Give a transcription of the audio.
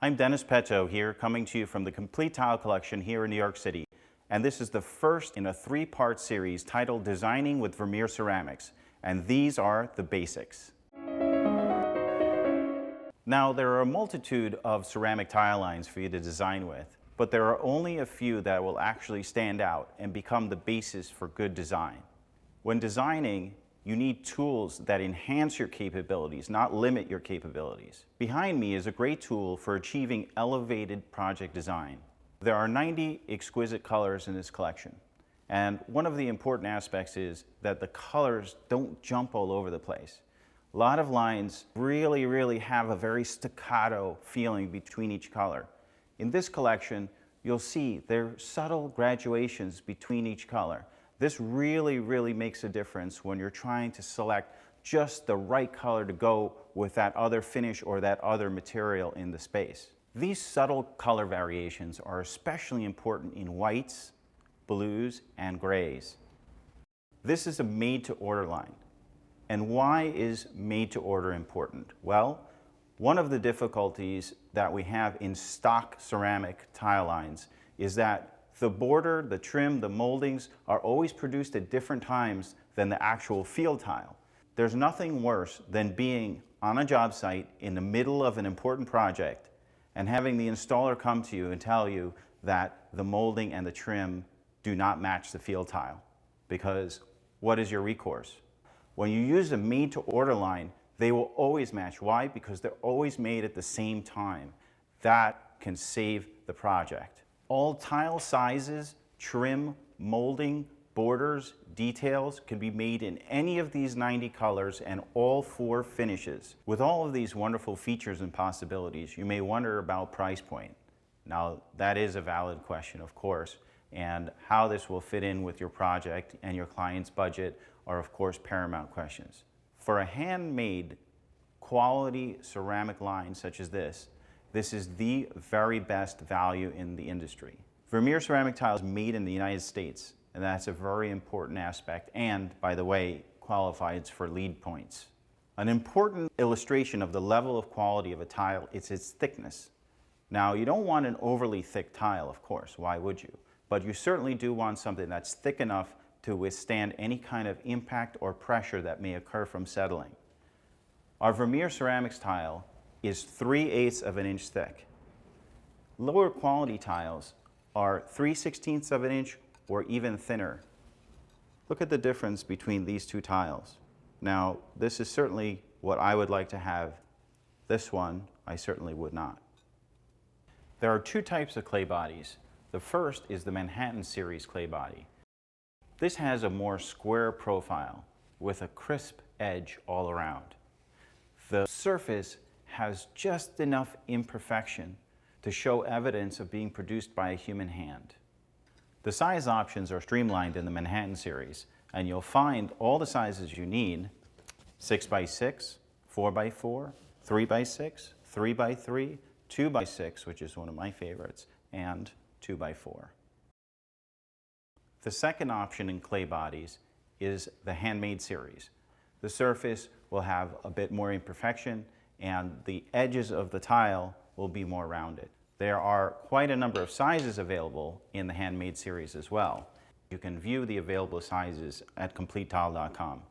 I'm Dennis Petto here, coming to you from the Complete Tile Collection here in New York City. And this is the first in a three-part series titled Designing with Vermeere Ceramics. And these are the basics. Now, there are a multitude of ceramic tile lines for you to design with, but there are only a few that will actually stand out and become the basis for good design. When designing, you need tools that enhance your capabilities, not limit your capabilities. Behind me is a great tool for achieving elevated project design. There are 90 exquisite colors in this collection, and one of the important aspects is that the colors don't jump all over the place. A lot of lines really have a very staccato feeling between each color. In this collection, you'll see there are subtle graduations between each color. This really makes a difference when you're trying to select just the right color to go with that other finish or that other material in the space. These subtle color variations are especially important in whites, blues, and grays. This is a made-to-order line. And why is made-to-order important? Well, one of the difficulties that we have in stock ceramic tile lines is that the border, the trim, the moldings are always produced at different times than the actual field tile. There's nothing worse than being on a job site in the middle of an important project and having the installer come to you and tell you that the molding and the trim do not match the field tile. Because what is your recourse? When you use a made-to-order line, they will always match. Why? Because they're always made at the same time. That can save the project. All tile sizes, trim, molding, borders, details can be made in any of these 90 colors and all 4 finishes. With all of these wonderful features and possibilities, you may wonder about price point. Now, that is a valid question, of course, and how this will fit in with your project and your client's budget are, of course, paramount questions. For a handmade, quality ceramic line such as this is the very best value in the industry. Vermeere ceramic tile is made in the United States, and that's a very important aspect, and, by the way, qualifies for LEED points. An important illustration of the level of quality of a tile is its thickness. Now, you don't want an overly thick tile, of course, why would you? But you certainly do want something that's thick enough to withstand any kind of impact or pressure that may occur from settling. Our Vermeere ceramics tile is 3/8 of an inch thick. Lower quality tiles are 3/16 of an inch or even thinner. Look at the difference between these two tiles. Now, this is certainly what I would like to have. This one, I certainly would not. There are 2 types of clay bodies. The first is the Manhattan series clay body. This has a more square profile with a crisp edge all around. The surface has just enough imperfection to show evidence of being produced by a human hand. The size options are streamlined in the Manhattan series, and you'll find all the sizes you need: 6x6, 4x4, 3x6, 3x3, 2x6, which is one of my favorites, and 2x4. The second option in clay bodies is the handmade series. The surface will have a bit more imperfection, and the edges of the tile will be more rounded. There are quite a number of sizes available in the handmade series as well. You can view the available sizes at CompleteTile.com.